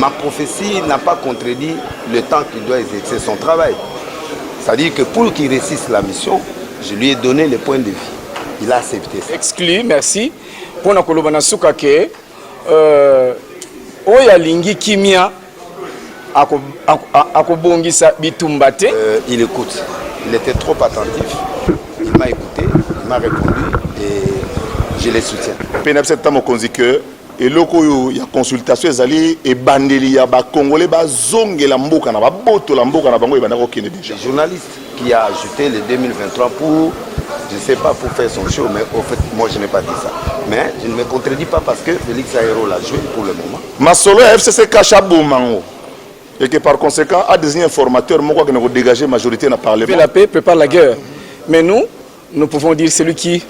ma prophétie n'a pas contredit le temps qu'il doit exercer son travail. C'est-à-dire que pour qu'il réussisse la mission, je lui ai donné les points de vue. Il a accepté ça. Exclu, merci. Pour nous kolobana suka ke oya lingi kimia akobongisa bitumbate. Il écoute. Il était trop attentif. Il m'a écouté, il m'a répondu et je les soutiens. Pénapseta mokonzike et loko ya consultation ezali et bandeli ya ba congolais ba zonge la mboka na ba boto la mboka na bango e banako kene déjà. Le journaliste qui a ajouté le 2023 pour, je ne sais pas, pour faire son show, mais au fait, moi je n'ai pas dit ça. Mais je ne me contredis pas parce que Félix Aéro l'a joué pour le moment. Masolo FCC Kacha Boumango. Et que par conséquent, a désigné un formateur, moi, qui nous dégager majorité dans le Parlement. La paix prépare la guerre. Mais nous pouvons dire celui qui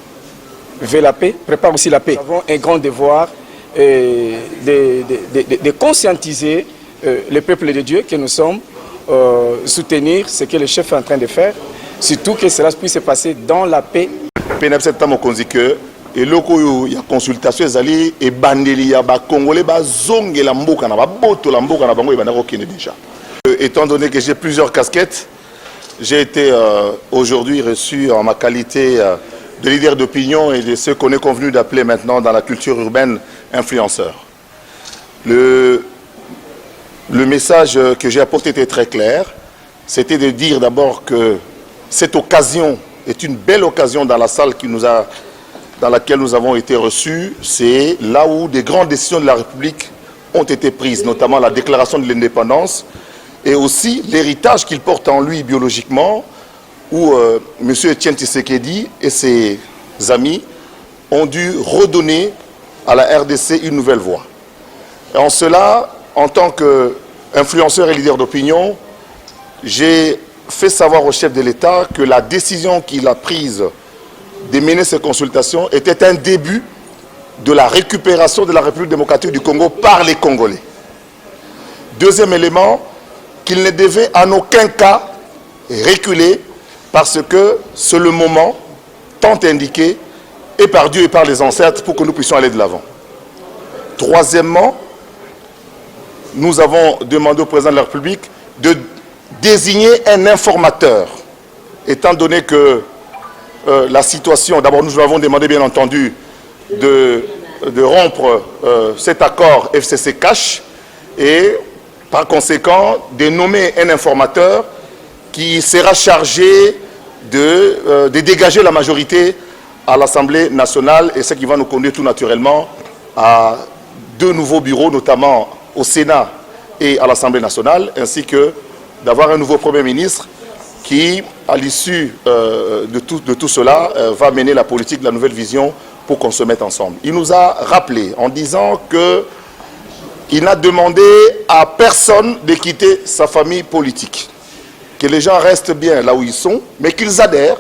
veut la paix prépare aussi la paix. Nous avons un grand devoir de conscientiser le peuple de Dieu que nous sommes, soutenir ce que le chef est en train de faire, surtout que cela puisse se passer dans la paix. Et loko ya consultation ezali et bandeli ya ba congolais ba zonge la mboka na ba boto la mboka na bango e banako kene déjà. Étant donné que j'ai plusieurs casquettes, j'ai été aujourd'hui reçu en ma qualité de leader d'opinion et de ce qu'on est convenu d'appeler maintenant dans la culture urbaine influenceur. Le message que j'ai apporté était très clair. C'était de dire d'abord que cette occasion est une belle occasion dans la salle dans laquelle nous avons été reçus. C'est là où des grandes décisions de la République ont été prises, notamment la déclaration de l'indépendance et aussi l'héritage qu'il porte en lui biologiquement, où M. Etienne Tshisekedi et ses amis ont dû redonner à la RDC une nouvelle voie. Et en cela, en tant qu'influenceur et leader d'opinion, j'ai fait savoir au chef de l'État que la décision qu'il a prise de mener ces consultations était un début de la récupération de la République démocratique du Congo par les Congolais. Deuxième élément, qu'il ne devait en aucun cas reculer parce que c'est le moment tant indiqué et par Dieu et par les ancêtres pour que nous puissions aller de l'avant. Troisièmement, nous avons demandé au président de la République de désigner un informateur, étant donné que la situation, d'abord nous avons demandé bien entendu de rompre cet accord FCC Cash et par conséquent de nommer un informateur qui sera chargé de dégager la majorité à l'Assemblée nationale et ce qui va nous conduire tout naturellement à deux nouveaux bureaux, notamment au Sénat et à l'Assemblée nationale, ainsi que d'avoir un nouveau Premier ministre qui, à l'issue de tout cela, va mener la politique de la nouvelle vision pour qu'on se mette ensemble. Il nous a rappelé en disant qu'il n'a demandé à personne de quitter sa famille politique, que les gens restent bien là où ils sont, mais qu'ils adhèrent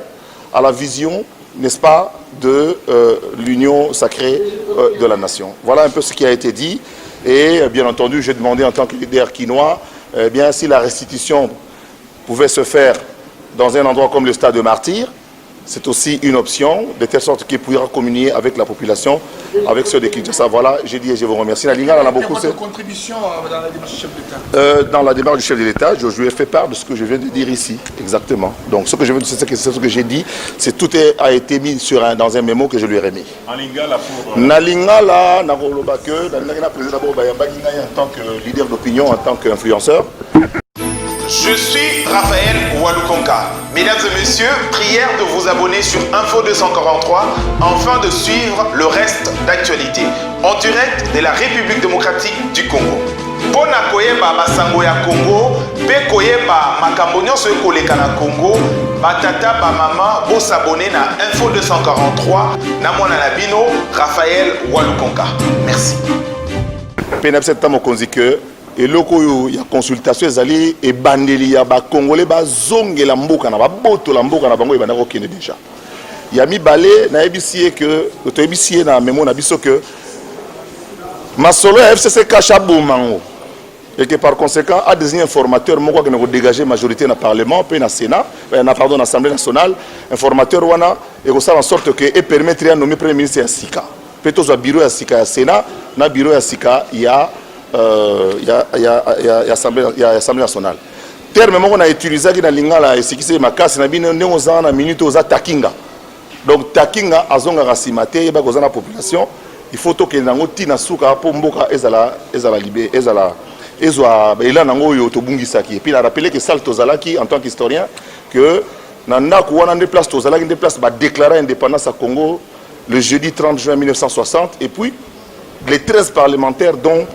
à la vision, n'est-ce pas, de l'union sacrée de la nation. Voilà un peu ce qui a été dit. Et bien entendu, j'ai demandé en tant que leader quinois, bien si la restitution pouvait se faire dans un endroit comme le stade de Martyrs, c'est aussi une option, de telle sorte qu'il pourra communier avec la population, avec ceux de Kinshasa. Voilà, j'ai dit et je vous remercie. La Liga, on a beaucoup. Votre contribution dans la démarche du chef d'État dans la démarche du chef de l'État, je lui ai fait part de ce que je viens de dire ici, exactement. Donc ce que je veux, c'est ce que j'ai dit, a été mis dans un mémo que je lui ai remis. En Lingala pour... Nalingala, Nakolobake, président en tant que leader d'opinion, en tant qu'influenceur. Je suis Raphaël Walukonka. Mesdames et messieurs, prière de vous abonner sur Info 243 afin de suivre le reste d'actualité en direct de la République démocratique du Congo. Pona koyeba basango ya Congo, pe koyeba makambo nyonso ekoleka na Congo, batata ba mama bo s'abonner na Info 243 na mwana na bino Raphaël Walukonka. Merci. Pénapseta mokonzike et loko ya consultation ezali et bandeli ya ba congolais ba zonge la mboka na ba boto la mboka na bango e banako kene déjà. Ya mi balé na ebisie que to ebisie na memo na biso que masolo FCC Kacha Boumango et que par conséquent a désigné un formateur moko qui nous dégager majorité dans le Parlement puis dans le Sénat pardon dans l'Assemblée nationale un formateur wana et que ça en sorte que et permettre de nommer premier ministre à Sika. Peut-être au bureau à Sika à Sénat na bureau à Sika il y a Assemblée nationale. Terme moko na utilisé qui na lingala et ce qui c'est makasi na bino ndenge oza na minute oza takinga. Donc takinga azonga rasimate yeba kozana population, il faut to ke nango tina suka po mboka ezala libé ezala ezwa ela nango yo to bungisaki. Et puis la rappeler que Sal Tozalaki en tant qu'historien que nanda ko wana place Tozalaki des places ba déclarer indépendance à Congo le jeudi 30 juin 1960 et puis les 13 parlementaires dont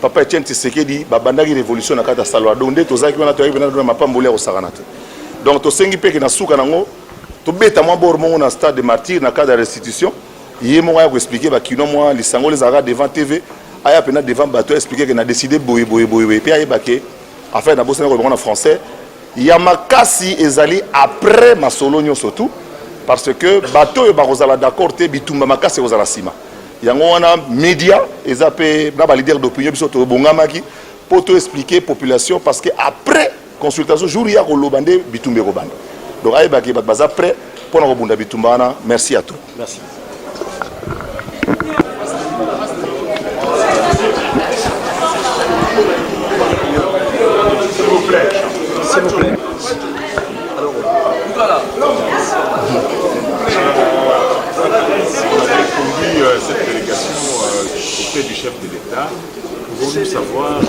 Papa Etienne Tshisekedi babandaki révolution na kata salwa donc nde tozaki wana toyaki na mapambole ya osakanate. Donc to sengi pe ke na suka nango to beta mwa bor mongo na stade de martyr na kata restitution yé mo ya ko expliquer ba kino moi lisango les ara devant TV aya pena devant bateau expliquer que na décidé boye puis aya baké afin na bosana ko en français ya makasi ezali après masolonyo surtout parce que bateau yo ba kozala d'accord te bitumba makasi kozala sima. Yango wana média ezapé na ba leader d'opinion biso to bongamaki pour te expliquer population parce que après consultation jour ya ko lobande bitumbe ko banda. Donc ayi baki baza prêt pour na ko bunda bitumba na. Merci à tous. Merci. S'il vous plaît. S'il vous plaît. Alors, voilà. Conduit cette délégation auprès du chef de l'État. Pouvons-nous savoir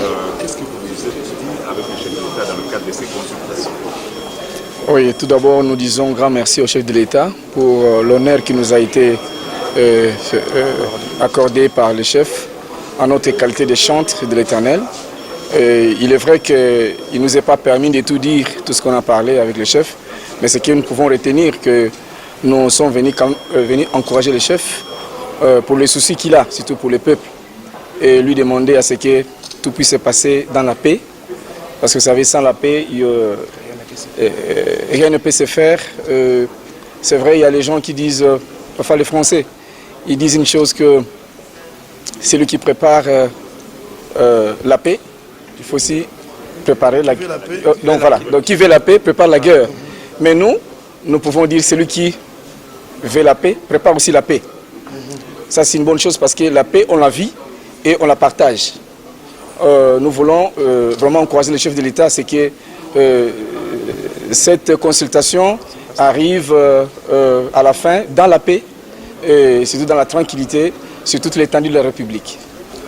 qu'est-ce que vous nous avez dit avec le chef de l'État dans le cadre de ces consultations? Oui, tout d'abord, nous disons grand merci au chef de l'État pour l'honneur qui nous a été accordé par le chef en notre qualité de chantre de l'Éternel. Il est vrai qu'il ne nous est pas permis de tout dire, tout ce qu'on a parlé avec le chef, mais ce que nous pouvons retenir, que nous sommes venus encourager le chef pour les soucis qu'il a, surtout pour le peuple, et lui demander à ce que tout puisse se passer dans la paix, parce que vous savez, sans la paix, rien ne peut se faire. C'est vrai, il y a les gens qui disent, enfin les Français, ils disent une chose que c'est lui qui prépare la paix, il faut aussi préparer la guerre. Donc voilà, donc qui veut la paix prépare la guerre. Mais nous pouvons dire celui qui veut la paix prépare aussi la paix. Ça c'est une bonne chose parce que la paix on la vit et on la partage. Nous voulons vraiment encourager le chef de l'État, c'est que cette consultation arrive à la fin dans la paix et surtout dans la tranquillité sur toute l'étendue de la République.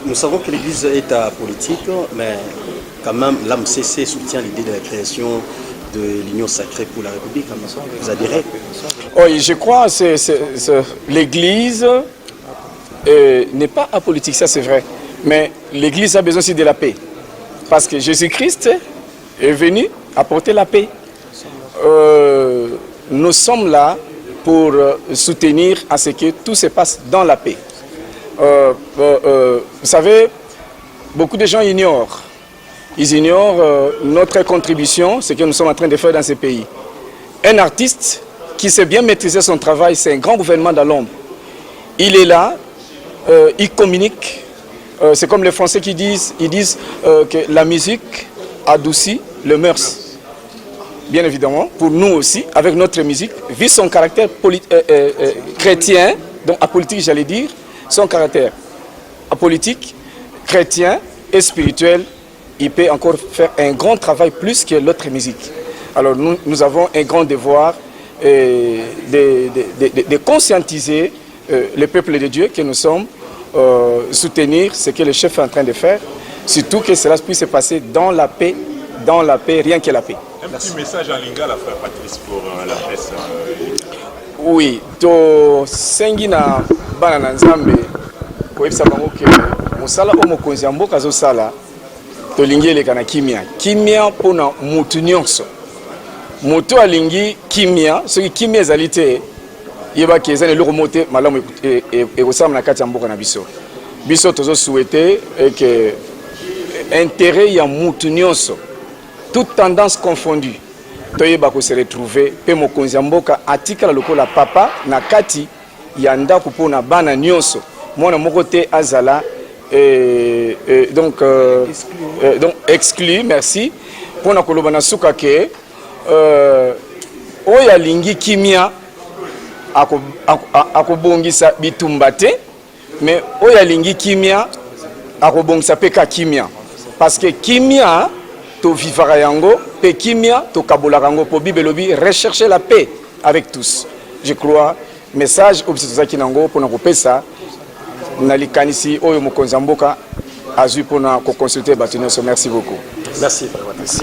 Nous savons que l'Église est apolitique, mais quand même l'AMCC soutient l'idée de la création de l'Union sacrée pour la République. Vous adhérez? Oui, je crois que l'Église n'est pas apolitique, ça c'est vrai. Mais l'Église a besoin aussi de la paix. Parce que Jésus-Christ est venu apporter la paix. Nous sommes là pour soutenir à ce que tout se passe dans la paix. Vous savez, beaucoup de gens ignorent. Ils ignorent notre contribution, ce que nous sommes en train de faire dans ces pays. Un artiste qui sait bien maîtriser son travail, c'est un grand gouvernement dans l'ombre. Il est là, il communique. C'est comme les Français qui disent, que la musique adoucit le mœurs. Bien évidemment, pour nous aussi, avec notre musique, vu son caractère chrétien, donc apolitique j'allais dire, son caractère apolitique, chrétien et spirituel, il peut encore faire un grand travail plus que l'autre musique. Alors nous avons un grand devoir de conscientiser le peuple de Dieu que nous sommes, soutenir ce que le chef est en train de faire, surtout que cela puisse se passer dans la paix, rien que la paix. Un petit message en lingala, frère Patrice, pour la presse. Oui, to sengina bana na nzambe koyebisa bango ke mosala o mokonzi ya mboka azosala tolingi eleka na kimia mpona mutu nyonso moto alingi kimia soki kimia ezali te yebaki eza na eloko moko te malamu ekosala na kati ya mboka na biso tozosouhaite ke intérêt ya mutu nyonso toute tendance confondue toyeba ko se retrouver pe mokonzi ya mboka atikala lokola papa na kati ya ndako mpona bana nyonso mwana moko te azala donc exclu, merci mpona koloba na suka ke oyo alingi kimia akobongisa bitumba te mais oyo alingi kimia arobongisa pe ka kimia parce que kimia to vivara yango pe kimia to kabolaka yango po Bible lobi rechercher la paix avec tous. Je crois message obisitozaki nango pona kopesa na likanisi oyo mokonzi mboka azui pona ko consulter bato nyonso. Merci beaucoup. Merci. Merci.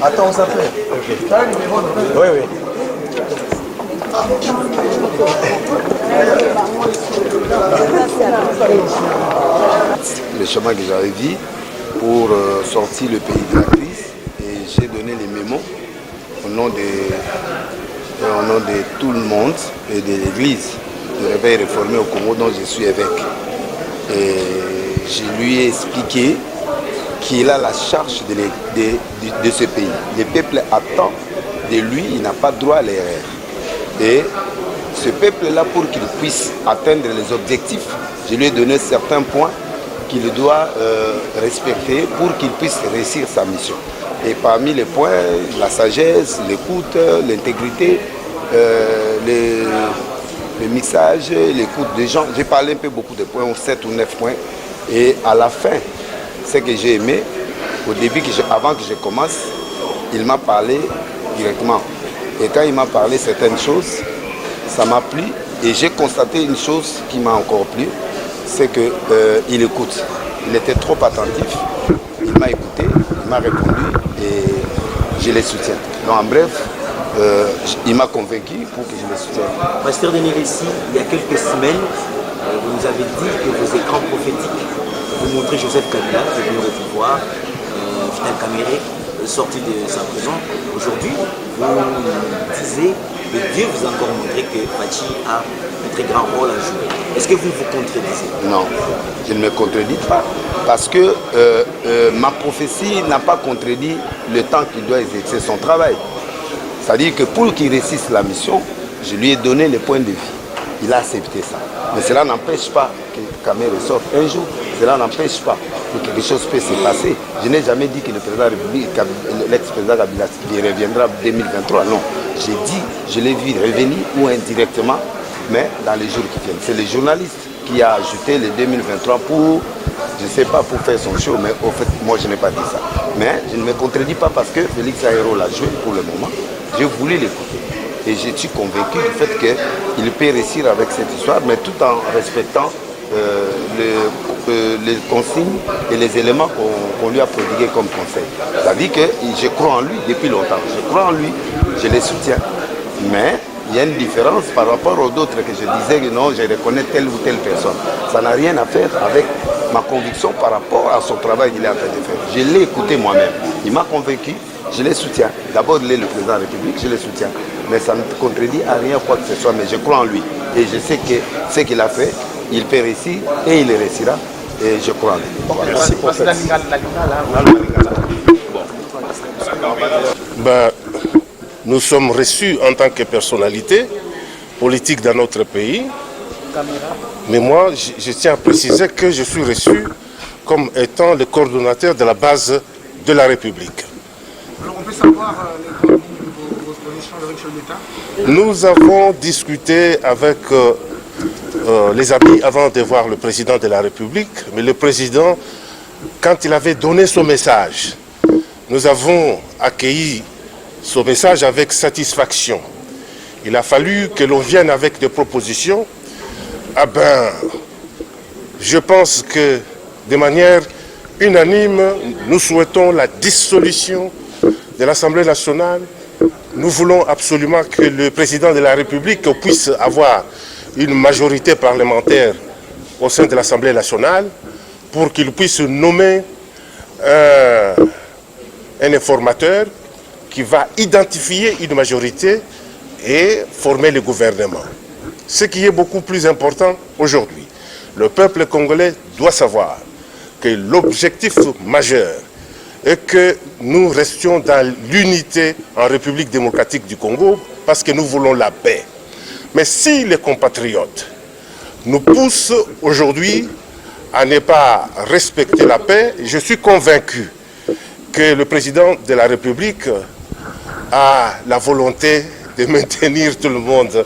Attends, on s'appelle. Oui, oui. Le chemin que j'avais vu pour sortir le pays de la crise, et j'ai donné les mémos au nom de tout le monde et de l'église de réveil réformé au Congo dont je suis évêque. Et je lui ai expliqué qu'il a la charge de ce pays. Le peuple attend de lui, il n'a pas droit à l'erreur. Et ce peuple-là, pour qu'il puisse atteindre les objectifs, je lui ai donné certains points qu'il doit respecter pour qu'il puisse réussir sa mission. Et parmi les points, la sagesse, l'écoute, l'intégrité, le mixage, l'écoute des gens. J'ai parlé un peu beaucoup de points, 7 ou 9 points. Et à la fin, ce que j'ai aimé, au début, avant que je commence, il m'a parlé directement. Et quand il m'a parlé certaines choses, ça m'a plu. Et j'ai constaté une chose qui m'a encore plu, c'est qu'il écoute. Il était trop attentif. Il m'a écouté, il m'a répondu et je le soutiens. Donc en bref, il m'a convaincu pour que je le soutienne. Pasteur Denis Ressi, il y a quelques semaines, vous nous avez dit que vos écrans prophétiques, vous montrez Joseph Kabila qui est venu au pouvoir, Vital Kamerhe sorti de sa prison. Aujourd'hui, vous disiez que Dieu vous a encore montré que Fachi a un très grand rôle à jouer. Est-ce que vous vous contredisez? Non, je ne me contredis pas. Parce que ma prophétie n'a pas contredit le temps qu'il doit exercer son travail. C'est-à-dire que pour qu'il réussisse la mission, je lui ai donné les points de vue. Il a accepté ça. Mais cela n'empêche pas que Kamerhe sorte un jour. Cela n'empêche pas que quelque chose peut se passer. Je n'ai jamais dit que le président l'ex-président Kabila reviendra en 2023. Non. J'ai dit, je l'ai vu revenir ou indirectement, mais dans les jours qui viennent. C'est le journaliste qui a ajouté le 2023 pour, je ne sais pas, pour faire son show, mais au fait, moi je n'ai pas dit ça. Mais je ne me contredis pas parce que Félix Aéro l'a joué pour le moment. J'ai voulu l'écouter. Et je suis convaincu du fait qu'il peut réussir avec cette histoire, mais tout en respectant les consignes et les éléments qu'on lui a prodigués comme conseil. C'est-à-dire que je crois en lui depuis longtemps. Je crois en lui, je le soutiens. Mais il y a une différence par rapport aux autres que je disais que non, je reconnais telle ou telle personne. Ça n'a rien à faire avec ma conviction par rapport à son travail qu'il est en train de faire. Je l'ai écouté moi-même. Il m'a convaincu, je le soutiens. D'abord, il est le président de la République, je le soutiens. Mais ça ne contredit à rien quoi que ce soit, mais je crois en lui. Et je sais que ce qu'il a fait, il peut réussir et il réussira. Et je crois en lui. Merci pour ça. Nous sommes reçus en tant que personnalité politique dans notre pays. Mais moi, je tiens à préciser que je suis reçu comme étant le coordonnateur de la base de la République. Alors on peut savoir vos positions avec le chef d'État? Nous avons discuté avec les amis avant de voir le président de la République, mais le président, quand il avait donné son message, nous avons accueilli son message avec satisfaction. Il a fallu que l'on vienne avec des propositions. Ah ben, je pense que de manière unanime, nous souhaitons la dissolution de l'Assemblée nationale. Nous voulons absolument que le président de la République puisse avoir une majorité parlementaire au sein de l'Assemblée nationale pour qu'il puisse nommer un informateur qui va identifier une majorité et former le gouvernement. Ce qui est beaucoup plus important aujourd'hui. Le peuple congolais doit savoir que l'objectif majeur est que nous restions dans l'unité en République démocratique du Congo parce que nous voulons la paix. Mais si les compatriotes nous poussent aujourd'hui à ne pas respecter la paix, je suis convaincu que le président de la République a la volonté de maintenir tout le monde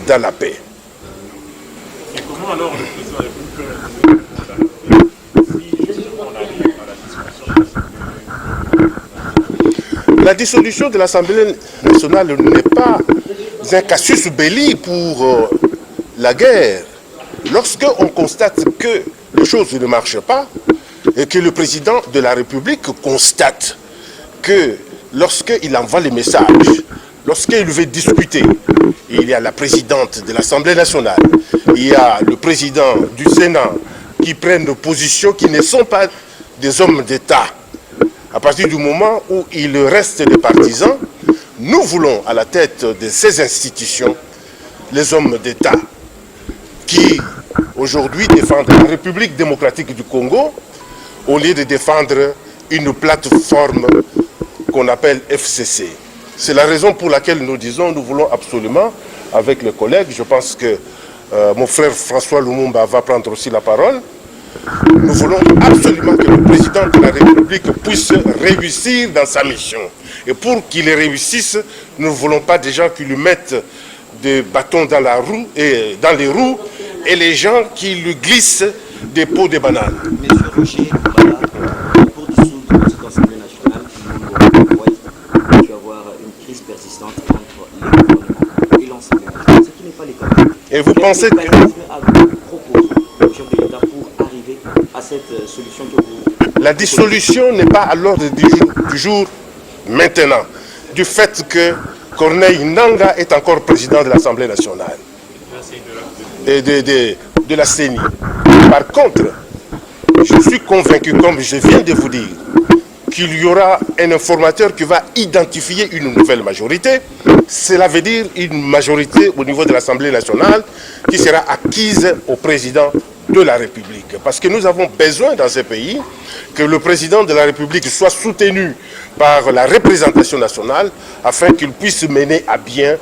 dans la paix. Et comment alors le président de la République peut maintenir dans la paix si on arrive à la dissolution de l'Assemblée nationale? La dissolution de l'Assemblée nationale n'est pas un casus belli pour la guerre. Lorsqu'on constate que les choses ne marchent pas et que le président de la République constate que lorsqu'il envoie les messages, lorsqu'il veut discuter, il y a la présidente de l'Assemblée nationale, il y a le président du Sénat qui prennent des positions qui ne sont pas des hommes d'État. À partir du moment où il reste des partisans, nous voulons à la tête de ces institutions les hommes d'État qui aujourd'hui défendent la République démocratique du Congo au lieu de défendre une plateforme qu'on appelle FCC. C'est la raison pour laquelle nous disons, nous voulons absolument, avec les collègues, je pense que mon frère François Lumumba va prendre aussi la parole, nous voulons absolument que le président de la République puisse réussir dans sa mission. Et pour qu'il réussisse, nous ne voulons pas des gens qui lui mettent des bâtons dans la roue et dans les roues et les gens qui lui glissent des pots de bananes. Monsieur Rocher, voilà, pour dissoudre cette Assemblée nationale, il va y avoir une crise persistante entre les gouvernements et l'Assemblée nationale, ce qui n'est pas le cas. Et vous pensez que propose le chef de l'État pour arriver à cette solution que vous... La dissolution n'est pas à l'ordre du jour maintenant, du fait que Corneille Nangaa est encore président de l'Assemblée nationale et de la CENI. Par contre, je suis convaincu, comme je viens de vous dire, qu'il y aura un informateur qui va identifier une nouvelle majorité. Cela veut dire une majorité au niveau de l'Assemblée nationale qui sera acquise au président de la République. Parce que nous avons besoin dans ce pays que le président de la République soit soutenu par la représentation nationale afin qu'il puisse mener à bien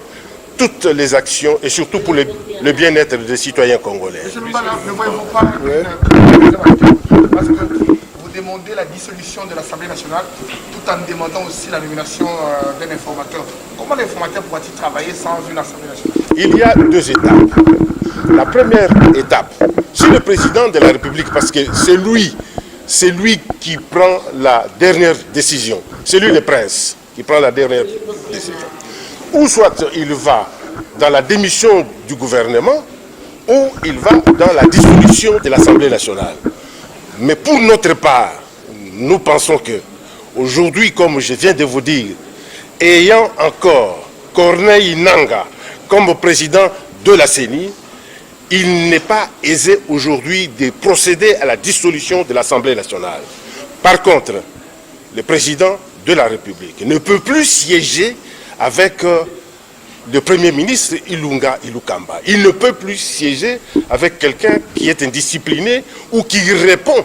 toutes les actions et surtout pour le bien-être des citoyens congolais. Monsieur Lumbala, ne voyez-vous pas parce que vous demandez la dissolution de l'Assemblée nationale tout en demandant aussi la nomination d'un informateur. Comment l'informateur pourra-t-il travailler sans une Assemblée nationale? Il y a deux étapes. La première étape, c'est le président de la République, parce que c'est lui qui prend la dernière décision. C'est lui le prince qui prend la dernière décision. Ou soit il va dans la démission du gouvernement, ou il va dans la dissolution de l'Assemblée nationale. Mais pour notre part, nous pensons que aujourd'hui, comme je viens de vous dire, ayant encore Corneille Nangaa comme président de la CENI, il n'est pas aisé aujourd'hui de procéder à la dissolution de l'Assemblée nationale. Par contre, le président de la République ne peut plus siéger avec le Premier ministre Ilunga Ilukamba. Il ne peut plus siéger avec quelqu'un qui est indiscipliné ou qui répond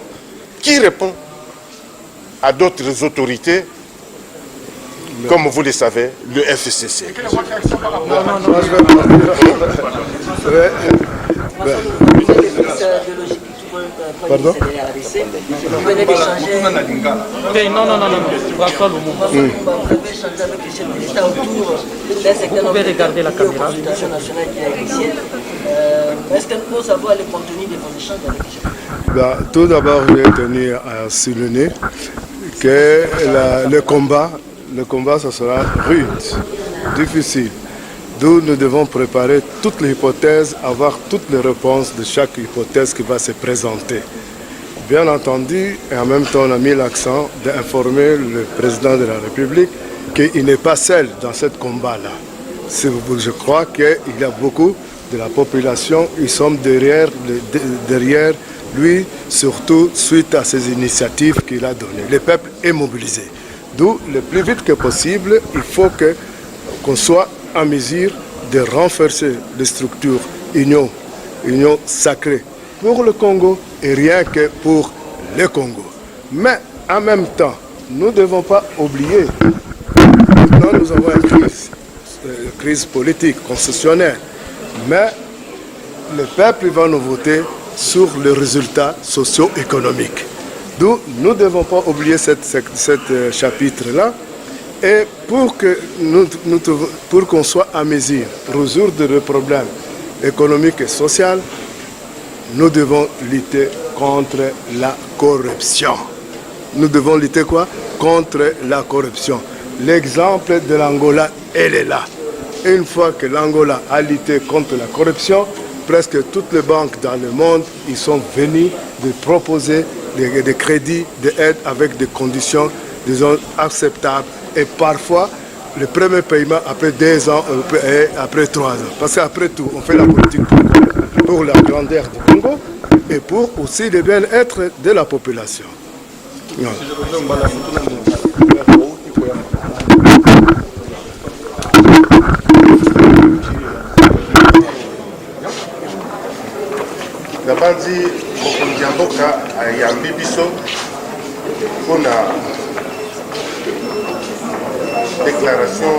à d'autres autorités, comme vous le savez, le FCC. Pardon? Vous venez d'échanger. Non, François Lumumba. Vous avez échangé avec le chef de l'État autour d'un secteur de la consultation nationale qui a initié. Est-ce que nous pouvons savoir le contenu de vos échanges avec le chef de l'État? Tout d'abord, je vais tenir à souligner que le combat, ce sera rude, difficile. D'où nous devons préparer toutes les hypothèses, avoir toutes les réponses de chaque hypothèse qui va se présenter. Bien entendu, et en même temps, on a mis l'accent d'informer le président de la République qu'il n'est pas seul dans ce combat-là. Je crois qu'il y a beaucoup de la population, ils sont derrière lui, surtout suite à ces initiatives qu'il a données. Le peuple est mobilisé. D'où, le plus vite que possible, il faut qu'on soit en mesure de renforcer les structures union sacrée pour le Congo et rien que pour le Congo. Mais en même temps, nous ne devons pas oublier, maintenant nous avons une crise politique, constitutionnelle, mais le peuple va nous voter sur les résultats socio-économiques. Donc nous ne devons pas oublier cette chapitre-là. Et pour qu'on soit à mesure de résoudre le problème économique et social, nous devons lutter contre la corruption. Nous devons lutter quoi? Contre la corruption. L'exemple de l'Angola, elle est là. Une fois que l'Angola a lutté contre la corruption, presque toutes les banques dans le monde, ils sont venus de proposer des crédits, des aides avec des conditions, disons, acceptables. Et parfois, le premier paiement après 2 ans et après 3 ans. Parce qu'après tout, on fait la politique pour la grandeur du Congo et pour aussi le bien-être de la population. Non. Nabandi mokonzi ya mboka ayambi biso mpona déclaration